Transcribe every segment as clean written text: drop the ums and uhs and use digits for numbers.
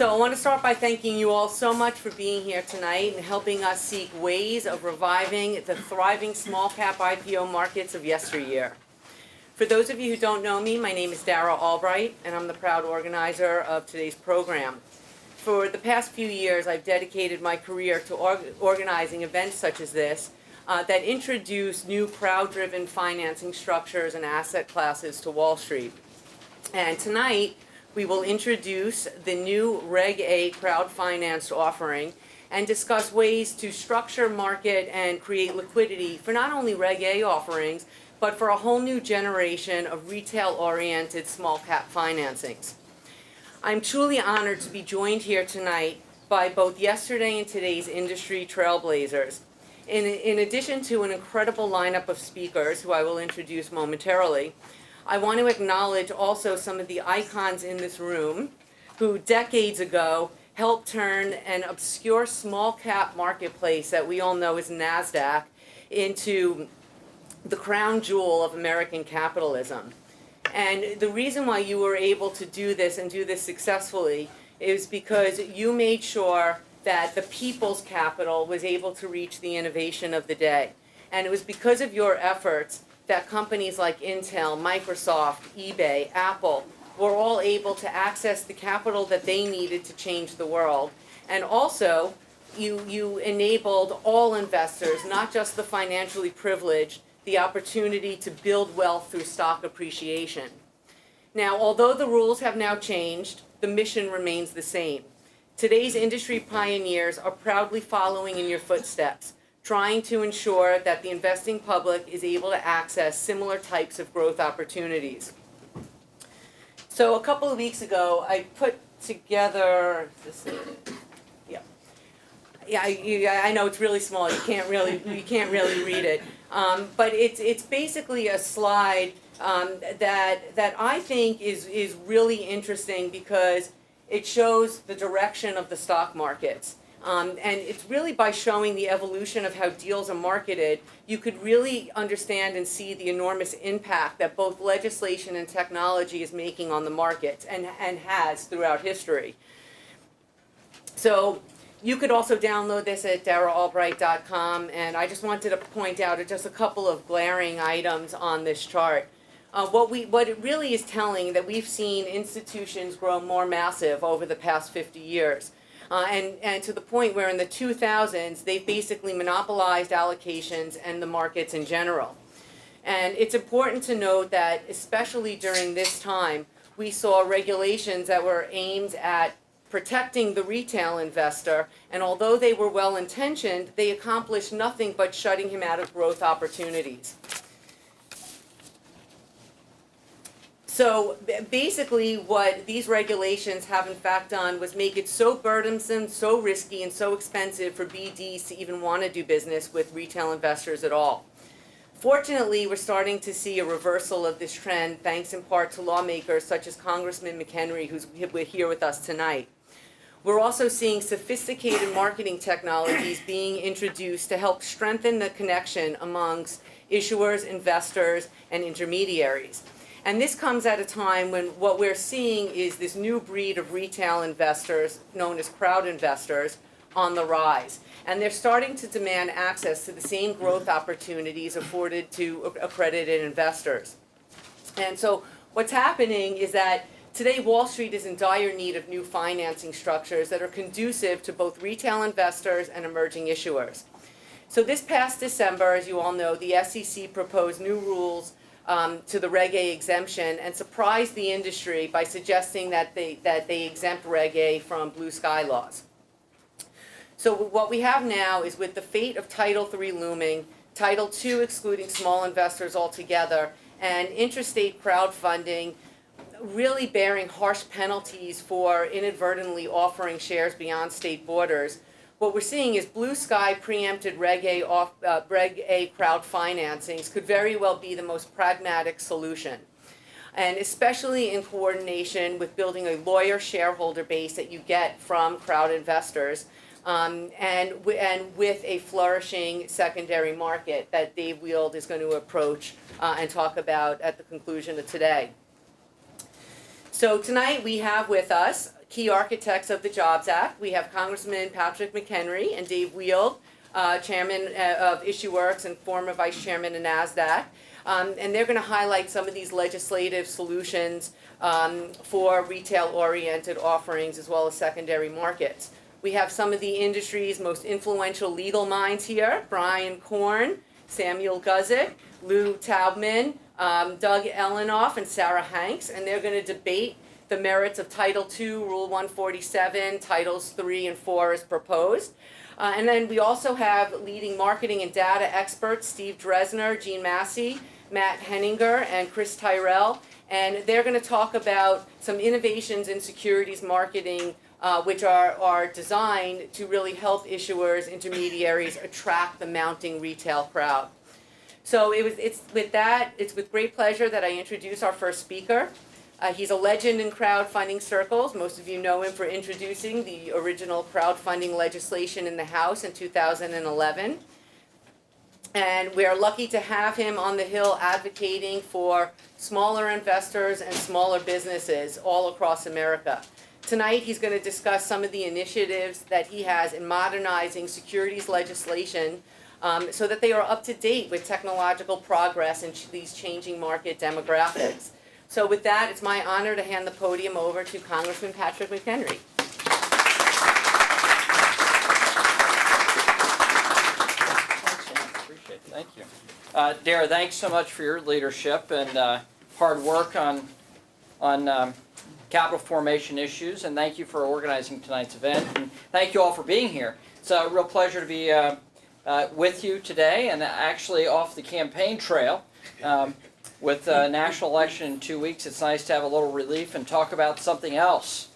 So I want to start by thanking you all so much for being here tonight and helping us seek ways of reviving the thriving small cap IPO markets of yesteryear. For those of you who don't know me, my name is Dara Albright, and I'm the proud organizer of today's program. For the past few years, I've dedicated my career to organizing events such as this that introduce new crowd-driven financing structures and asset classes to Wall Street. And tonight, we will introduce the new Reg A crowd-financed offering and discuss ways to structure, market, and create liquidity for not only Reg A offerings, but for a whole new generation of retail-oriented small-cap financings. I'm truly honored to be joined here tonight by both yesterday and today's industry trailblazers. In addition to an incredible lineup of speakers, who I will introduce momentarily, I want to acknowledge also some of the icons in this room who decades ago helped turn an obscure small cap marketplace that we all know as NASDAQ into the crown jewel of American capitalism. And the reason why you were able to do this and do this successfully is because you made sure that the people's capital was able to reach the innovation of the day. And it was because of your efforts that companies like Intel, Microsoft, eBay, Apple were all able to access the capital that they needed to change the world. And also, you enabled all investors, not just the financially privileged, the opportunity to build wealth through stock appreciation. Now, although the rules have now changed, the mission remains the same. Today's industry pioneers are proudly following in your footsteps, trying to ensure that the investing public is able to access similar types of growth opportunities. So a couple of weeks ago, I put together, I know it's really small. You can't really read it, but it's basically a slide that I think is really interesting because it shows the direction of the stock markets. And it's really by showing the evolution of how deals are marketed, you could really understand and see the enormous impact that both legislation and technology is making on the markets and has throughout history. So you could also download this at daraalbright.com, and I just wanted to point out just a couple of glaring items on this chart. What it really is telling that we've seen institutions grow more massive over the past 50 years. And to the point where in the 2000s, they've basically monopolized allocations and the markets in general. And it's important to note that, especially during this time, we saw regulations that were aimed at protecting the retail investor, and although they were well-intentioned, they accomplished nothing but shutting him out of growth opportunities. So basically what these regulations have in fact done was make it so burdensome, so risky, and so expensive for BDs to even want to do business with retail investors at all. Fortunately, we're starting to see a reversal of this trend thanks in part to lawmakers such as Congressman McHenry, who's here with us tonight. We're also seeing sophisticated marketing technologies being introduced to help strengthen the connection amongst issuers, investors, and intermediaries. And this comes at a time when what we're seeing is this new breed of retail investors, known as crowd investors, on the rise. And they're starting to demand access to the same growth opportunities afforded to accredited investors. And so what's happening is that today Wall Street is in dire need of new financing structures that are conducive to both retail investors and emerging issuers. So this past December, as you all know, the SEC proposed new rules to the Reg A exemption and surprised the industry by suggesting that they exempt Reg A from blue sky laws. So what we have now is, with the fate of Title III looming, Title II excluding small investors altogether, and interstate crowdfunding really bearing harsh penalties for inadvertently offering shares beyond state borders, what we're seeing is blue sky preempted Reg A crowd financings could very well be the most pragmatic solution. And especially in coordination with building a lawyer shareholder base that you get from crowd investors, and with a flourishing secondary market that Dave Wield is going to approach and talk about at the conclusion of today. So tonight we have with us key architects of the Jobs Act. We have Congressman Patrick McHenry and Dave Wield, Chairman of IssueWorks and former Vice Chairman of NASDAQ. And they're going to highlight some of these legislative solutions for retail-oriented offerings as well as secondary markets. We have some of the industry's most influential legal minds here: Brian Korn, Samuel Guzik, Lou Taubman, Doug Ellenoff, and Sarah Hanks, and they're going to debate the merits of Title II, Rule 147, Titles 3 and 4 as proposed. And then we also have leading marketing and data experts, Steve Dresner, Gene Massey, Matt Henninger, and Chris Tyrell, and they're going to talk about some innovations in securities marketing which are designed to really help issuers, intermediaries attract the mounting retail crowd. So it's with great pleasure that I introduce our first speaker. He's a legend in crowdfunding circles. Most of you know him for introducing the original crowdfunding legislation in the House in 2011. And we are lucky to have him on the Hill advocating for smaller investors and smaller businesses all across America. Tonight, he's going to discuss some of the initiatives that he has in modernizing securities legislation so that they are up to date with technological progress and these changing market demographics. So with that, it's my honor to hand the podium over to Congressman Patrick McHenry. Appreciate it. Thank you. Dara, thanks so much for your leadership and hard work on capital formation issues, and thank you for organizing tonight's event, and thank you all for being here. It's a real pleasure to be with you today, and actually off the campaign trail. With the national election in 2 weeks, it's nice to have a little relief and talk about something else,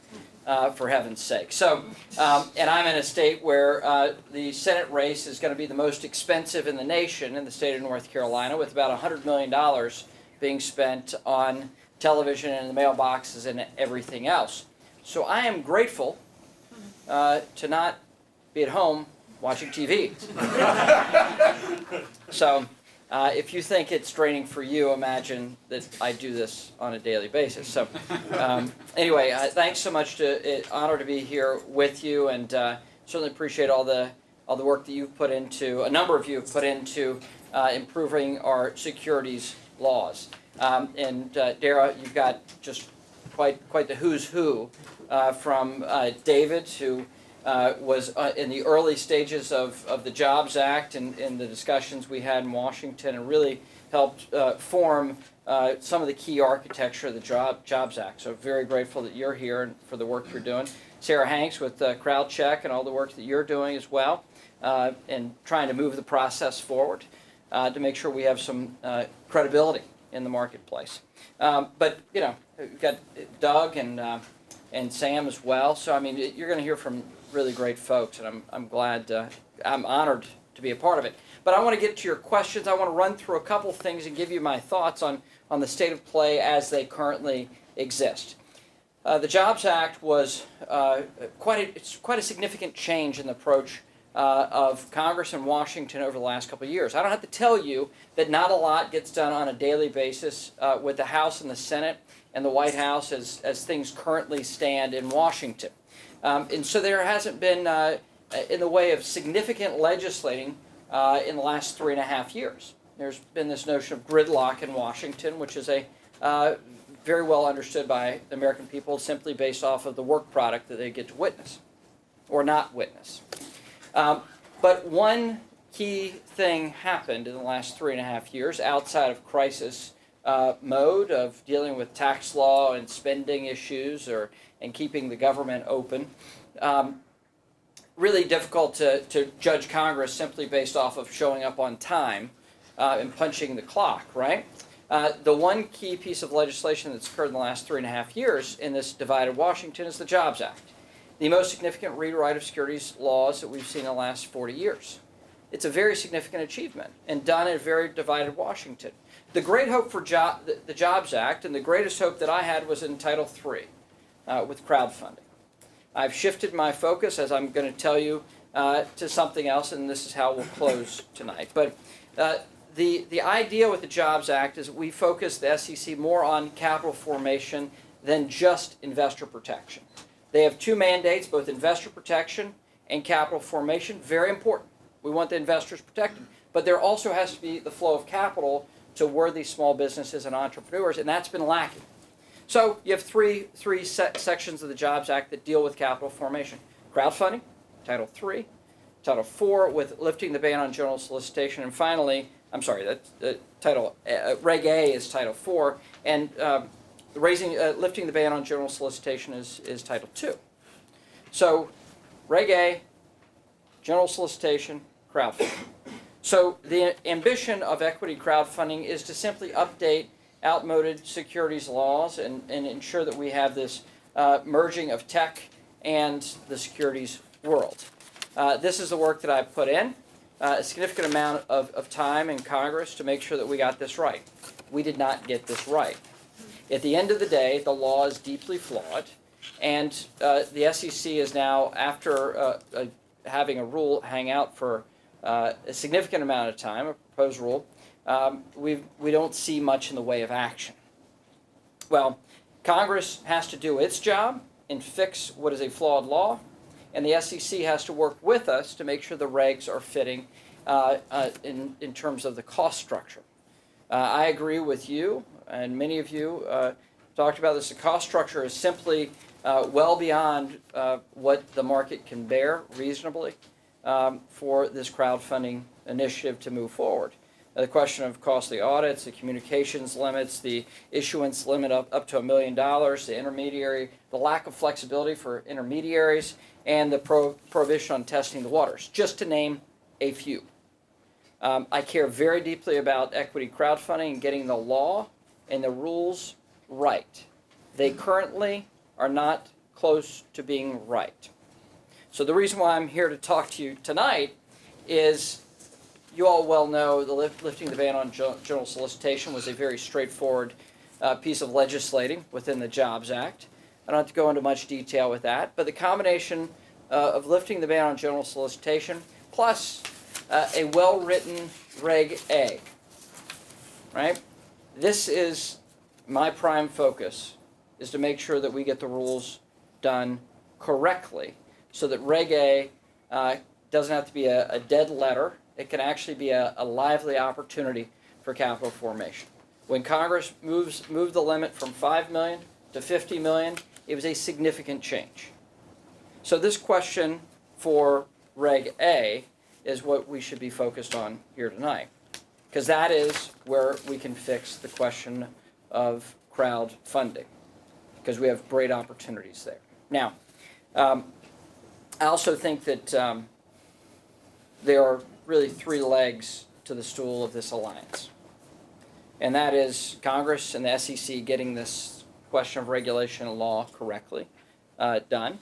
for heaven's sake. So, and I'm in a state where the Senate race is going to be the most expensive in the nation, in the state of North Carolina, with about $100 million being spent on television and the mailboxes and everything else. So I am grateful to not be at home watching TV. So if you think it's draining for you, imagine that I do this on a daily basis. So anyway, thanks so much. Honor to be here with you, and certainly appreciate all the work that you've put into, a number of you have put into improving our securities laws. And Dara, you've got just quite the who's who from David, who was in the early stages of the Jobs Act and in the discussions we had in Washington, and really helped form some of the key architecture of the Jobs Act. So very grateful that you're here and for the work you're doing. Sarah Hanks with CrowdCheck and all the work that you're doing as well, and trying to move the process forward to make sure we have some credibility in the marketplace. But you know, we've got Doug and Sam as well. So I mean, you're going to hear from really great folks, and I'm glad, I'm honored to be a part of it. But I want to get to your questions. I want to run through a couple things and give you my thoughts on the state of play as they currently exist. The Jobs Act was quite a significant change in the approach of Congress and Washington over the last couple of years. I don't have to tell you that not a lot gets done on a daily basis with the House and the Senate and the White House as things currently stand in Washington. And so there hasn't been, in the way of significant legislating in the last 3.5 years. There's been this notion of gridlock in Washington, which is a very well understood by the American people simply based off of the work product that they get to witness or not witness. But one key thing happened in the last 3.5 years outside of crisis mode of dealing with tax law and spending issues and keeping the government open. Really difficult to judge Congress simply based off of showing up on time and punching the clock, right? The one key piece of legislation that's occurred in the last 3.5 years in this divided Washington is the Jobs Act, the most significant rewrite of securities laws that we've seen in the last 40 years. It's a very significant achievement and done in a very divided Washington. The great hope for the Jobs Act, and the greatest hope that I had, was in Title III with crowdfunding. I've shifted my focus, as I'm going to tell you, to something else, and this is how we'll close tonight. But the idea with the Jobs Act is we focus the SEC more on capital formation than just investor protection. They have two mandates, both investor protection and capital formation. Very important. We want the investors protected. But there also has to be the flow of capital to worthy small businesses and entrepreneurs, and that's been lacking. So you have three sections of the Jobs Act that deal with capital formation. Crowdfunding, Title III, Title IV with lifting the ban on general solicitation, and finally, Reg A is Title IV, and lifting the ban on general solicitation is Title II. So Reg A, general solicitation, crowdfunding. So the ambition of equity crowdfunding is to simply update outmoded securities laws and ensure that we have this merging of tech and the securities world. This is the work that I've put in, a significant amount of time in Congress to make sure that we got this right. We did not get this right. At the end of the day, the law is deeply flawed, and the SEC is now, after having a rule hang out for a significant amount of time, a proposed rule, we don't see much in the way of action. Well, Congress has to do its job and fix what is a flawed law, and the SEC has to work with us to make sure the regs are fitting in terms of the cost structure. I agree with you, and many of you talked about this. The cost structure is simply well beyond what the market can bear reasonably for this crowdfunding initiative to move forward. The question of costly audits, the communications limits, the issuance limit up to $1 million, the lack of flexibility for intermediaries, and the prohibition on testing the waters, just to name a few. I care very deeply about equity crowdfunding and getting the law and the rules right. They currently are not close to being right. So the reason why I'm here to talk to you tonight is, you all well know the lifting the ban on general solicitation was a very straightforward piece of legislating within the Jobs Act. I don't have to go into much detail with that, but the combination of lifting the ban on general solicitation plus a well-written Reg A, right? This is my prime focus, is to make sure that we get the rules done correctly so that Reg A doesn't have to be a dead letter. It can actually be a lively opportunity for capital formation. When Congress moved the limit from $5 million to $50 million, it was a significant change. So this question for Reg A is what we should be focused on here tonight, because that is where we can fix the question of crowdfunding, because we have great opportunities there. Now, I also think that there are really three legs to the stool of this alliance, and that is Congress and the SEC getting this question of regulation and law correctly done,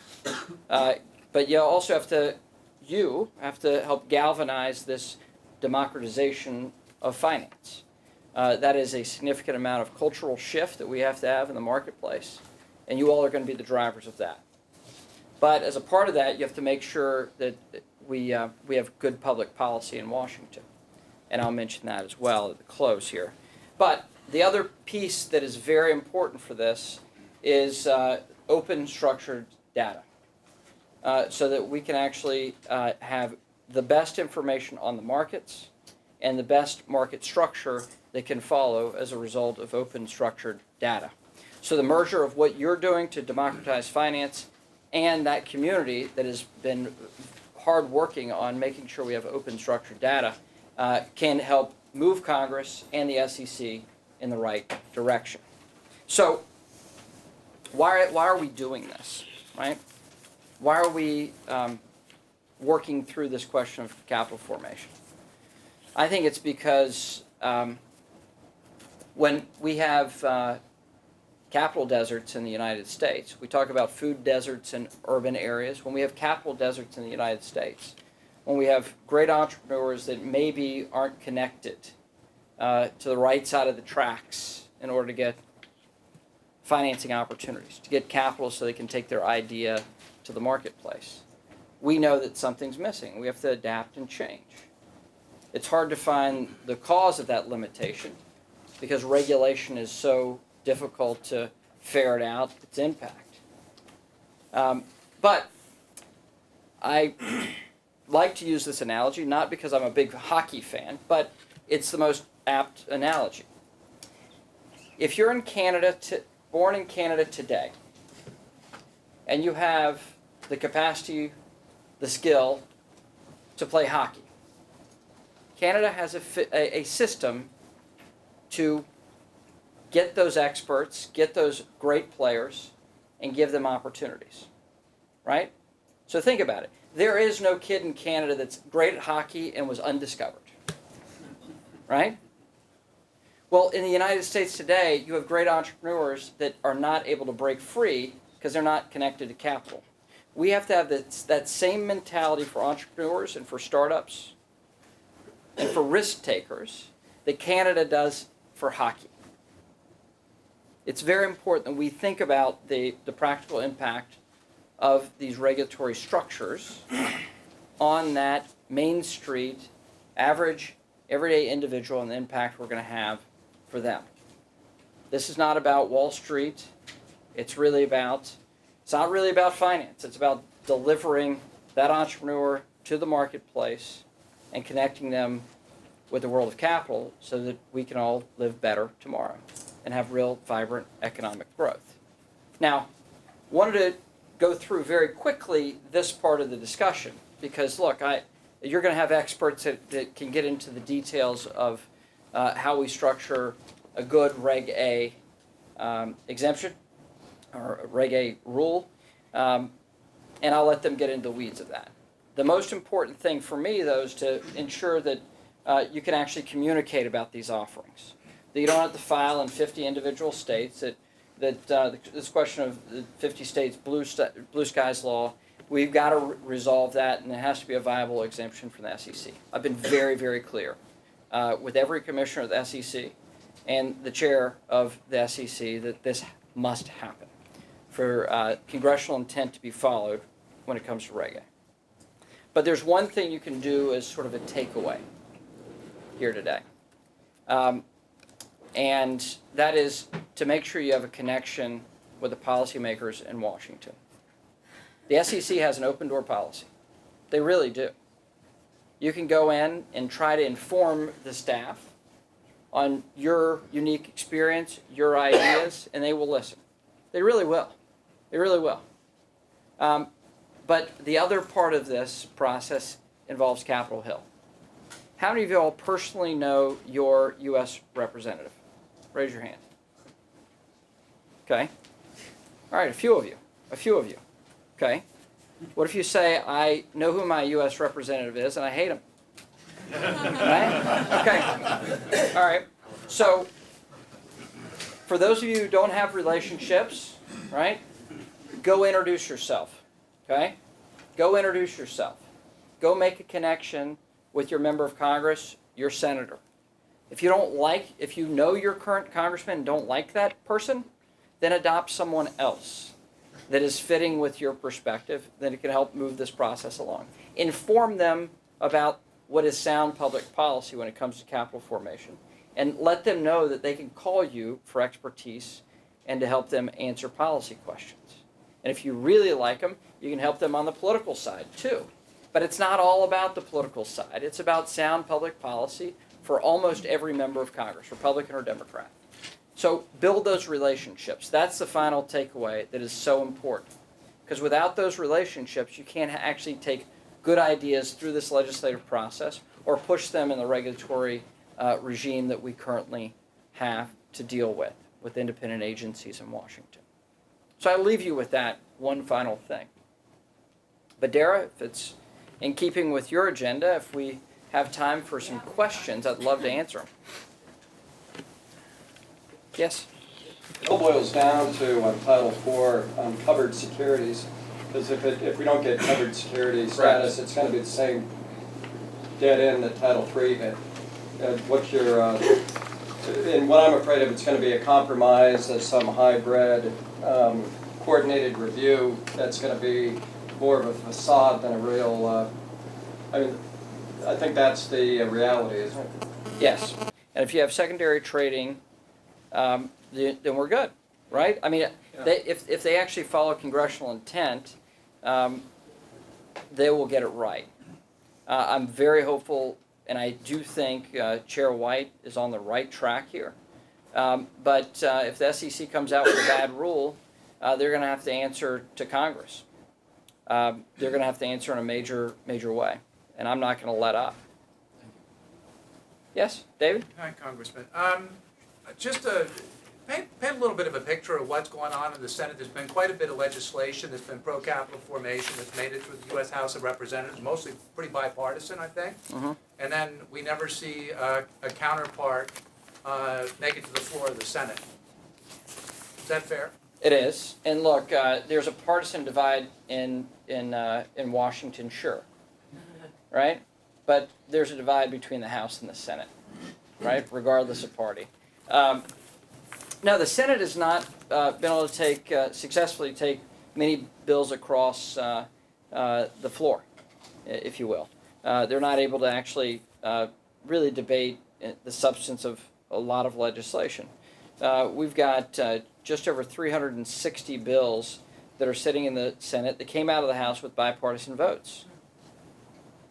but you also have to help galvanize this democratization of finance. That is a significant amount of cultural shift that we have to have in the marketplace, and you all are going to be the drivers of that. But as a part of that, you have to make sure that we have good public policy in Washington, and I'll mention that as well at the close here. But the other piece that is very important for this is open structured data, so that we can actually have the best information on the markets and the best market structure that can follow as a result of open structured data. So the merger of what you're doing to democratize finance and that community that has been hard working on making sure we have open structured data can help move Congress and the SEC in the right direction. So why are we doing this, right? Why are we working through this question of capital formation? I think it's because when we have capital deserts in the United States, we talk about food deserts in urban areas. When we have capital deserts in the United States, when we have great entrepreneurs that maybe aren't connected to the right side of the tracks in order to get financing opportunities, to get capital so they can take their idea to the marketplace, we know that something's missing. We have to adapt and change. It's hard to find the cause of that limitation because regulation is so difficult to ferret out its impact. But I like to use this analogy, not because I'm a big hockey fan, but it's the most apt analogy. If you're in Canada, born in Canada today, and you have the capacity, the skill to play hockey, Canada has a system to get those experts, get those great players, and give them opportunities, right? So think about it. There is no kid in Canada that's great at hockey and was undiscovered, right? Well, in the United States today, you have great entrepreneurs that are not able to break free because they're not connected to capital. We have to have that same mentality for entrepreneurs and for startups and for risk takers that Canada does for hockey. It's very important that we think about the practical impact of these regulatory structures on that Main Street, average, everyday individual and the impact we're going to have for them. This is not about Wall Street. It's not really about finance. It's about delivering that entrepreneur to the marketplace and connecting them with the world of capital so that we can all live better tomorrow and have real, vibrant economic growth. Now, wanted to go through very quickly this part of the discussion because, look, you're going to have experts that can get into the details of how we structure a good Reg A exemption or a Reg A rule, and I'll let them get into the weeds of that. The most important thing for me, though, is to ensure that you can actually communicate about these offerings. That you don't have to file in 50 individual states. This question of the 50 states blue skies law, we've got to resolve that, and there has to be a viable exemption from the SEC. I've been very, very clear with every commissioner of the SEC and the chair of the SEC that this must happen for congressional intent to be followed when it comes to Reg A. But there's one thing you can do as sort of a takeaway here today. And that is to make sure you have a connection with the policymakers in Washington. The SEC has an open door policy. They really do. You can go in and try to inform the staff on your unique experience, your ideas, and they will listen. They really will. They really will. But the other part of this process involves Capitol Hill. How many of you all personally know your U.S. representative? Raise your hand. Okay. All right, a few of you. A few of you. Okay. What if you say, I know who my U.S. representative is and I hate him? Right? Okay. All right. So, for those of you who don't have relationships, right, go introduce yourself. Okay? Go introduce yourself. Go make a connection with your member of Congress, your senator. If you know your current congressman and don't like that person, then adopt someone else that is fitting with your perspective, then it can help move this process along. Inform them about what is sound public policy when it comes to capital formation, and let them know that they can call you for expertise and to help them answer policy questions. And if you really like them, you can help them on the political side too. But it's not all about the political side. It's about sound public policy for almost every member of Congress, Republican or Democrat. So build those relationships. That's the final takeaway that is so important. Because without those relationships, you can't actually take good ideas through this legislative process or push them in the regulatory regime that we currently have to deal with independent agencies in Washington. So I leave you with that one final thing. But Dara, if it's in keeping with your agenda, if we have time for some questions, I'd love to answer them. Yes? It all boils down to Title IV covered securities, because if we don't get covered security status, it's going to be the same dead end that Title III hit. What's your and what I'm afraid of, it's going to be a compromise as some hybrid coordinated review that's going to be more of a facade than a real. I think that's the reality, isn't it? Yes. And if you have secondary trading, then we're good, right? I mean, if they actually follow congressional intent, they will get it right. I'm very hopeful, and I do think Chair White is on the right track here. But if the SEC comes out with a bad rule, they're going to have to answer to Congress. They're going to have to answer in a major way, and I'm not going to let up. Yes, David? Hi, Congressman. Just to paint a little bit of a picture of what's going on in the Senate. There's been quite a bit of legislation that's been pro-capital formation that's made it through the U.S. House of Representatives, mostly pretty bipartisan, I think. Mm-hmm. And then we never see a counterpart make it to the floor of the Senate. Is that fair? It is. And look, there's a partisan divide in Washington, sure, right? But there's a divide between the House and the Senate, right, regardless of party. Now, the Senate has not been able to successfully take many bills across the floor, if you will. They're not able to actually really debate the substance of a lot of legislation. We've got just over 360 bills that are sitting in the Senate that came out of the House with bipartisan votes.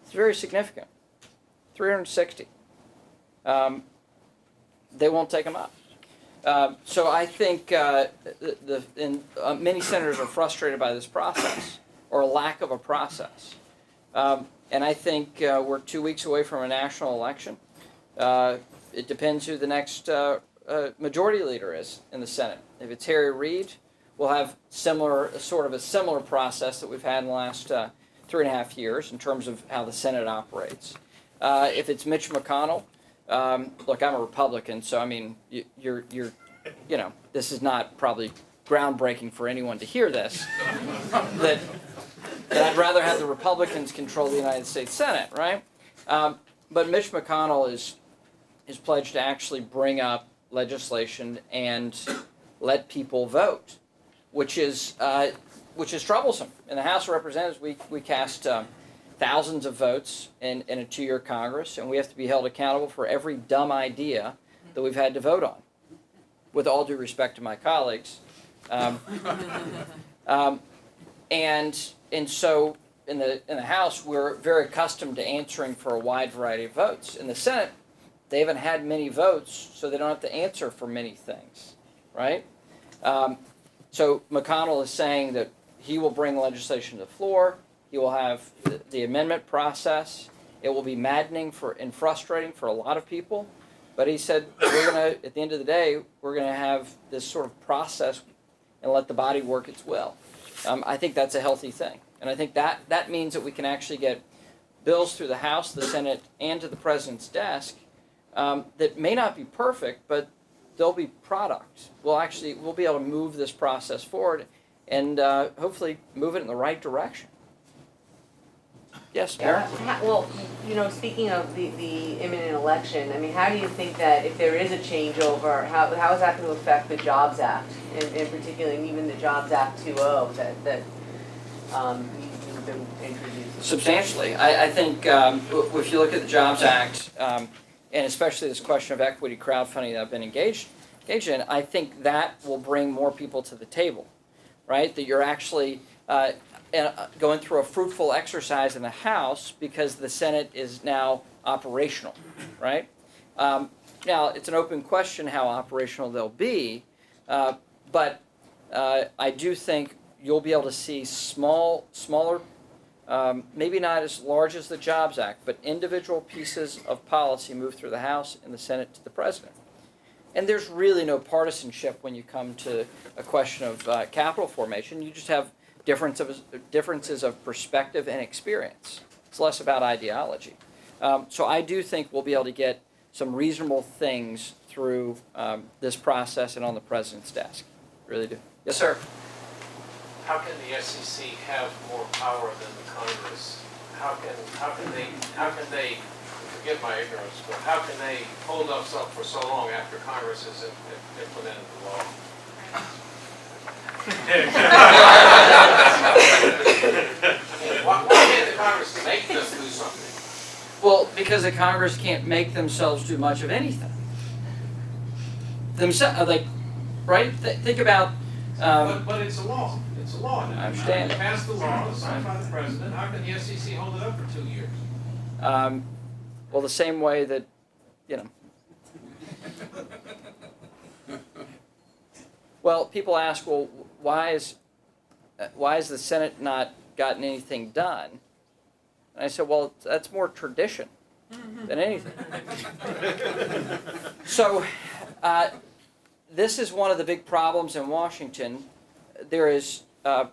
It's very significant. 360. They won't take them up. So I think many senators are frustrated by this process, or a lack of a process. And I think we're 2 weeks away from a national election. It depends who the next majority leader is in the Senate. If it's Harry Reid, we'll have a similar process that we've had in the last 3.5 years in terms of how the Senate operates. If it's Mitch McConnell, look, I'm a Republican, so I mean, this is not probably groundbreaking for anyone to hear this. that I'd rather have the Republicans control the United States Senate, right? But Mitch McConnell is pledged to actually bring up legislation and let people vote, which is troublesome. In the House of Representatives, we cast thousands of votes in a 2-year Congress, and we have to be held accountable for every dumb idea that we've had to vote on. With all due respect to my colleagues, and so in the House, we're very accustomed to answering for a wide variety of votes. In the Senate, they haven't had many votes, so they don't have to answer for many things, right? So McConnell is saying that he will bring legislation to the floor. He will have the amendment process. It will be maddening and frustrating for a lot of people. But he said, at the end of the day, we're going to have this sort of process and let the body work its will. I think that's a healthy thing. And I think that means that we can actually get bills through the House, the Senate, and to the President's desk that may not be perfect, but they'll be products. We'll be able to move this process forward and hopefully move it in the right direction. Yes, Mary? Well, speaking of the imminent election, I mean, how do you think that if there is a changeover, how is that going to affect the Jobs Act, in particular, and even the Jobs Act 2.0 that you've been introducing? Substantially. I think if you look at the Jobs Act, and especially this question of equity crowdfunding that I've been engaged in, I think that will bring more people to the table, right? That you're actually going through a fruitful exercise in the House because the Senate is now operational, right? Now, it's an open question how operational they'll be, but I do think you'll be able to see smaller, maybe not as large as the Jobs Act, but individual pieces of policy move through the House and the Senate to the President. And there's really no partisanship when you come to a question of capital formation. You just have differences of perspective and experience. It's less about ideology. So I do think we'll be able to get some reasonable things through this process and on the President's desk. Really do. Yes, sir. How can the SEC have more power than the Congress? How can they, forgive my ignorance, but how can they hold us up for so long after Congress has implemented the law? Why can't the Congress make them do something? Well, because the Congress can't make themselves do much of anything. Right? Think about But it's a law. It's a law now. I understand. You passed the law, it's signed by the president. How can the SEC hold it up for 2 years? Well, the same way that, you know. Well, people ask, well, why is the Senate not gotten anything done? And I said, well, that's more tradition than anything. So, this is one of the big problems in Washington. There's not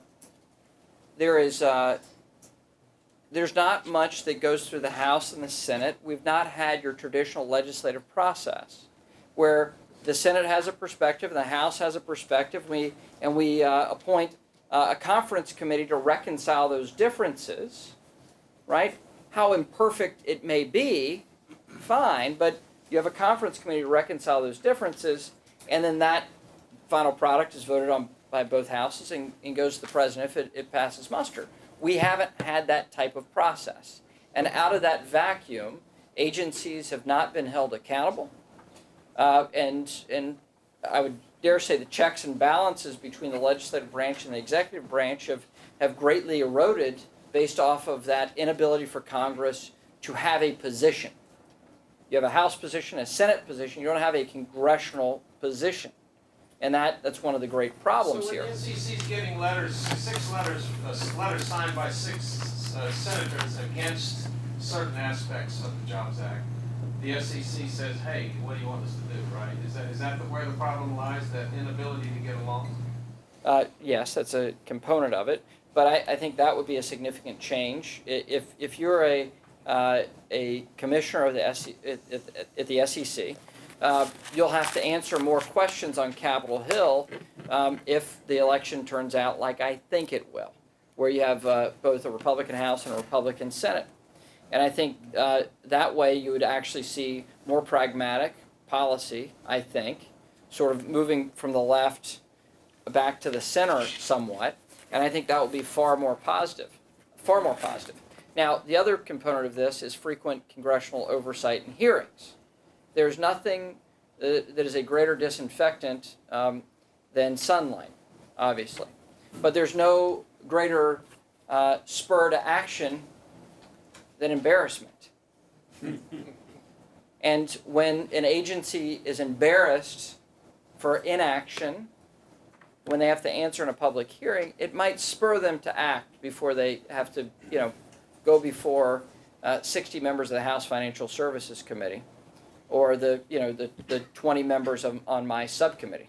much that goes through the House and the Senate. We've not had your traditional legislative process, where the Senate has a perspective and the House has a perspective. We appoint a conference committee to reconcile those differences, right? How imperfect it may be, fine, but you have a conference committee to reconcile those differences, and then that final product is voted on by both houses and goes to the president if it passes muster. We haven't had that type of process. And out of that vacuum, agencies have not been held accountable. And I would dare say the checks and balances between the legislative branch and the executive branch have greatly eroded based off of that inability for Congress to have a position. You have a House position, a Senate position, you don't have a congressional position. And that's one of the great problems here. So when the SEC is getting letters signed by 6 senators against certain aspects of the Jobs Act, the SEC says, hey, what do you want us to do, right? Is that where the problem lies, that inability to get along? Yes, that's a component of it. But I think that would be a significant change. If you're a commissioner of the at the SEC, you'll have to answer more questions on Capitol Hill if the election turns out like I think it will, where you have both a Republican House and a Republican Senate. And I think that way you would actually see more pragmatic policy, I think, sort of moving from the left back to the center somewhat. And I think that will be far more positive, far more positive. Now, the other component of this is frequent congressional oversight and hearings. There's nothing that is a greater disinfectant than sunlight, obviously. But there's no greater spur to action than embarrassment. And when an agency is embarrassed for inaction, when they have to answer in a public hearing, it might spur them to act before they have to, go before 60 members of the House Financial Services Committee, or the 20 members on my subcommittee,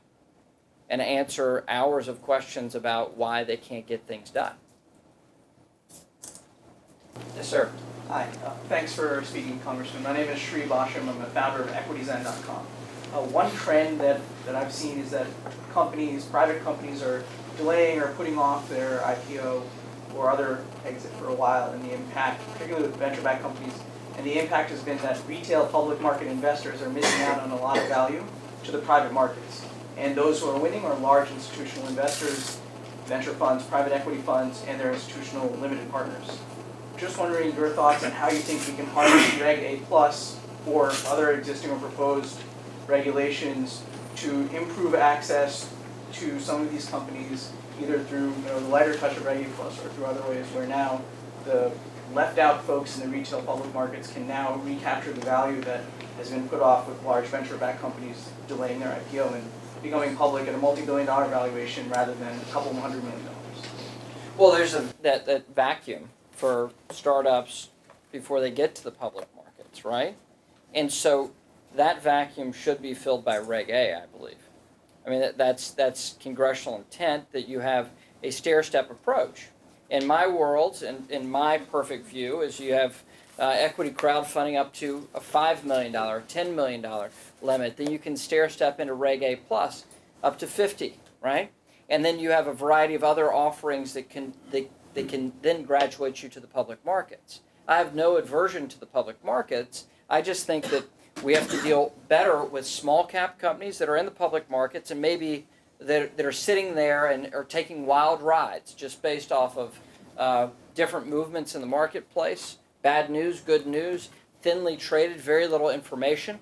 and answer hours of questions about why they can't get things done. Yes, sir. Hi, thanks for speaking, Congressman. My name is Sri Basham. I'm a founder of EquityZen.com. One trend that I've seen is that private companies are delaying or putting off their IPO or other exit for a while, and the impact, particularly with venture-backed companies, and the impact has been that retail public market investors are missing out on a lot of value to the private markets. And those who are winning are large institutional investors, venture funds, private equity funds, and their institutional limited partners. Just wondering your thoughts on how you think we can harness Reg A+ or other existing or proposed regulations to improve access to some of these companies, either through the lighter touch of Reg A+ or through other ways where now the left out folks in the retail public markets can now recapture the value that has been put off with large venture-backed companies delaying their IPO and becoming public at a multi-billion-dollar valuation rather than a couple $100 million. Well, there's that vacuum for startups before they get to the public markets, right? And so that vacuum should be filled by Reg A, I believe. I mean, that's congressional intent, that you have a stair-step approach. In my world, and in my perfect view, is you have equity crowdfunding up to a $5 million, $10 million limit. Then you can stair-step into Reg A+ up to 50, right? And then you have a variety of other offerings that can then graduate you to the public markets. I have no aversion to the public markets. I just think that we have to deal better with small cap companies that are in the public markets and maybe that are sitting there and are taking wild rides just based off of different movements in the marketplace. Bad news, good news, thinly traded, very little information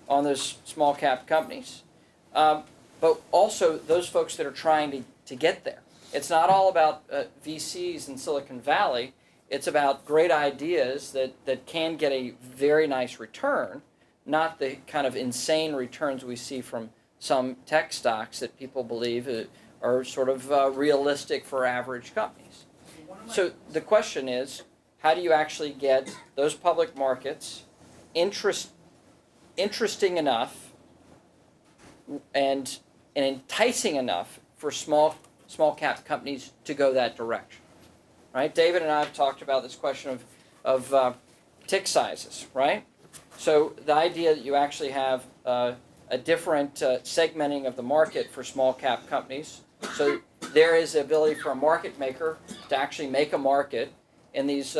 on those small cap companies. But also those folks that are trying to get there. It's not all about VCs in Silicon Valley. It's about great ideas that can get a very nice return, not the kind of insane returns we see from some tech stocks that people believe are sort of realistic for average companies. So the question is, how do you actually get those public markets interesting enough and enticing enough for small cap companies to go that direction, right? David and I have talked about this question of tick sizes, right? So the idea that you actually have a different segmenting of the market for small cap companies. So there is the ability for a market maker to actually make a market in these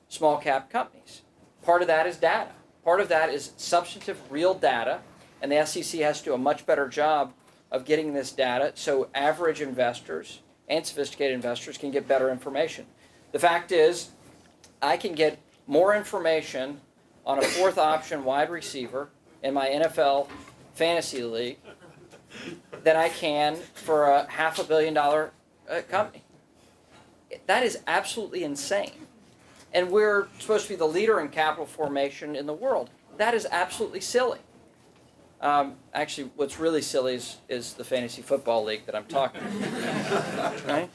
small cap companies. Part of that is data. Part of that is substantive real data, and the SEC has to do a much better job of getting this data so average investors and sophisticated investors can get better information. The fact is, I can get more information on a fourth option wide receiver in my NFL fantasy league than I can for a $500 million company. That is absolutely insane. And we're supposed to be the leader in capital formation in the world. That is absolutely silly. Actually, what's really silly is the fantasy football league that I'm talking about. Right?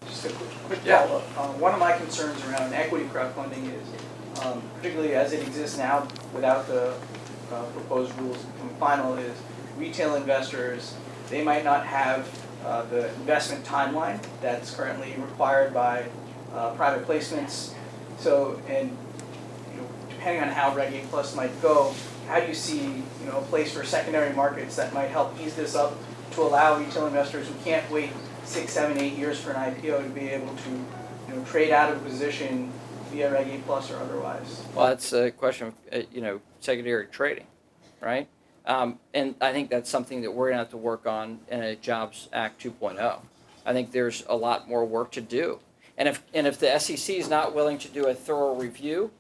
Just a quick follow-up. One of my concerns around equity crowdfunding is, particularly as it exists now without the proposed rules becoming final, is retail investors, they might not have the investment timeline that's currently required by private placements. So, and depending on how Reg 8 Plus might go, how do you see a place for secondary markets that might help ease this up to allow retail investors who can't wait 6, 7, 8 years for an IPO to be able to trade out of a position via Reg 8 Plus or otherwise? Well, that's a question of secondary trading, right? And I think that's something that we're going to have to work on in a Jobs Act 2.0. I think there's a lot more work to do. And if the SEC is not willing to do a thorough review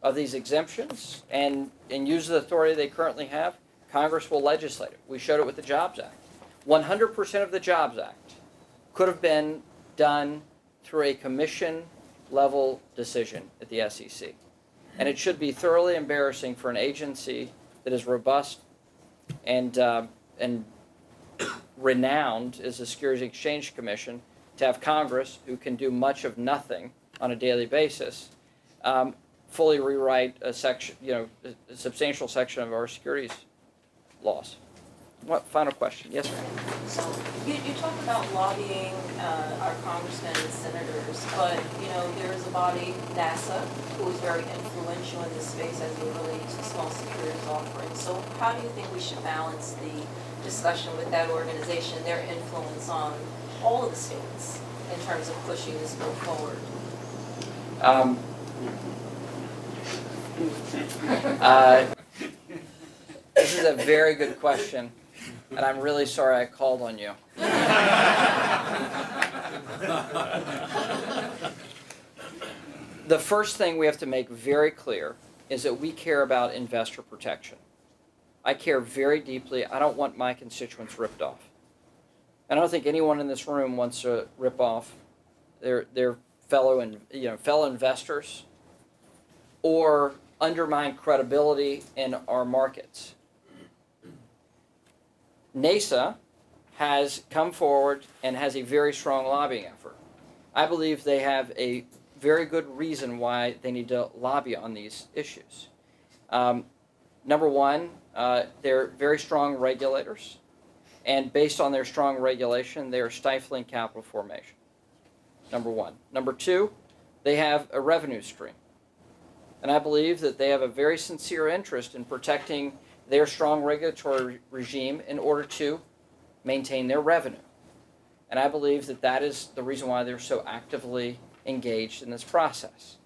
of these exemptions and use the authority they currently have, Congress will legislate it. We showed it with the Jobs Act. 100% of the Jobs Act could have been done through a commission-level decision at the SEC. And it should be thoroughly embarrassing for an agency that is robust and renowned as the Securities and Exchange Commission to have Congress, who can do much of nothing on a daily basis, fully rewrite a section, a substantial section of our securities laws. What final question? Yes, ma'am. So you talk about lobbying our congressmen and senators, but there is a body, NASA, who is very influential in this space as it relates to small securities offerings. So how do you think we should balance the discussion with that organization, their influence on all of the states in terms of pushing this bill forward? This is a very good question, and I'm really sorry I called on you. The first thing we have to make very clear is that we care about investor protection. I care very deeply. I don't want my constituents ripped off. I don't think anyone in this room wants to rip off their fellow investors or undermine credibility in our markets. NASA has come forward and has a very strong lobbying effort. I believe they have a very good reason why they need to lobby on these issues. Number one, they're very strong regulators, and based on their strong regulation, they are stifling capital formation. Number one. Number two, they have a revenue stream. And I believe that they have a very sincere interest in protecting their strong regulatory regime in order to maintain their revenue. And I believe that that is the reason why they're so actively engaged in this process.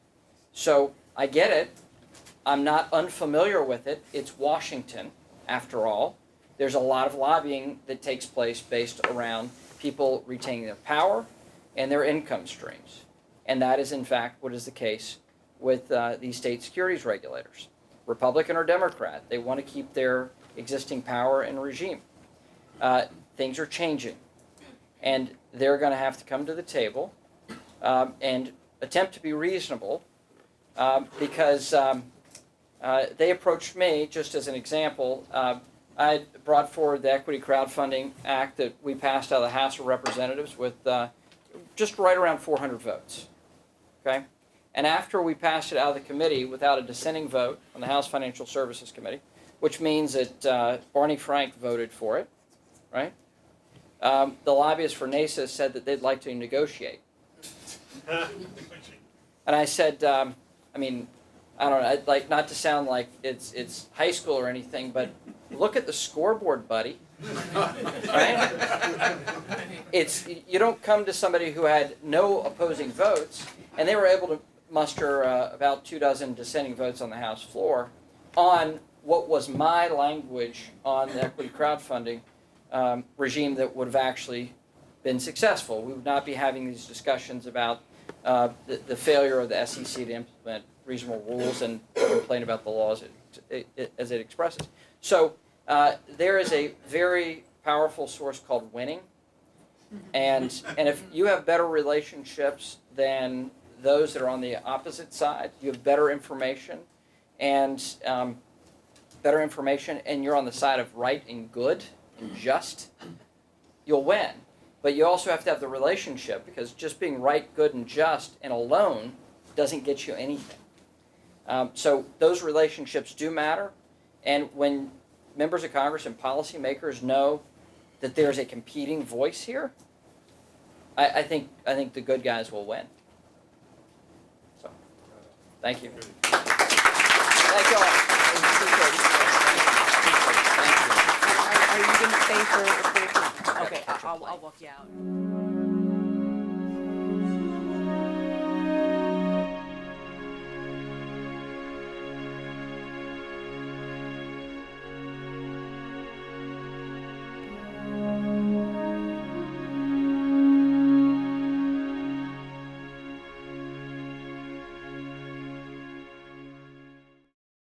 So I get it. I'm not unfamiliar with it. It's Washington, after all. There's a lot of lobbying that takes place based around people retaining their power and their income streams. And that is, in fact, what is the case with these state securities regulators. Republican or Democrat, they want to keep their existing power and regime. Things are changing. and they're going to have to come to the table and attempt to be reasonable because they approached me, just as an example. I brought forward the Equity Crowdfunding Act that we passed out of the House of Representatives with just right around 400 votes. Okay? And after we passed it out of the committee without a dissenting vote on the House Financial Services Committee, which means that Barney Frank voted for it, right? The lobbyists for NASA said that they'd like to negotiate. And I said, I mean, I don't know, I'd like not to sound like it's high school or anything, but look at the scoreboard, buddy. Right? You don't come to somebody who had no opposing votes, and they were able to muster about 24 dissenting votes on the House floor on what was my language on the equity crowdfunding regime that would have actually been successful. We would not be having these discussions about the failure of the SEC to implement reasonable rules and complain about the laws as it expresses. So there is a very powerful source called winning, and if you have better relationships than those that are on the opposite side, you have better information, and you're on the side of right and good and just, you'll win. But you also have to have the relationship, because just being right, good, and just and alone doesn't get you anything. So those relationships do matter, and when members of Congress and policymakers know that there's a competing voice here, I think the good guys will win. So, thank you. Thank you all. Are you going to stay for? Okay, I'll walk you out.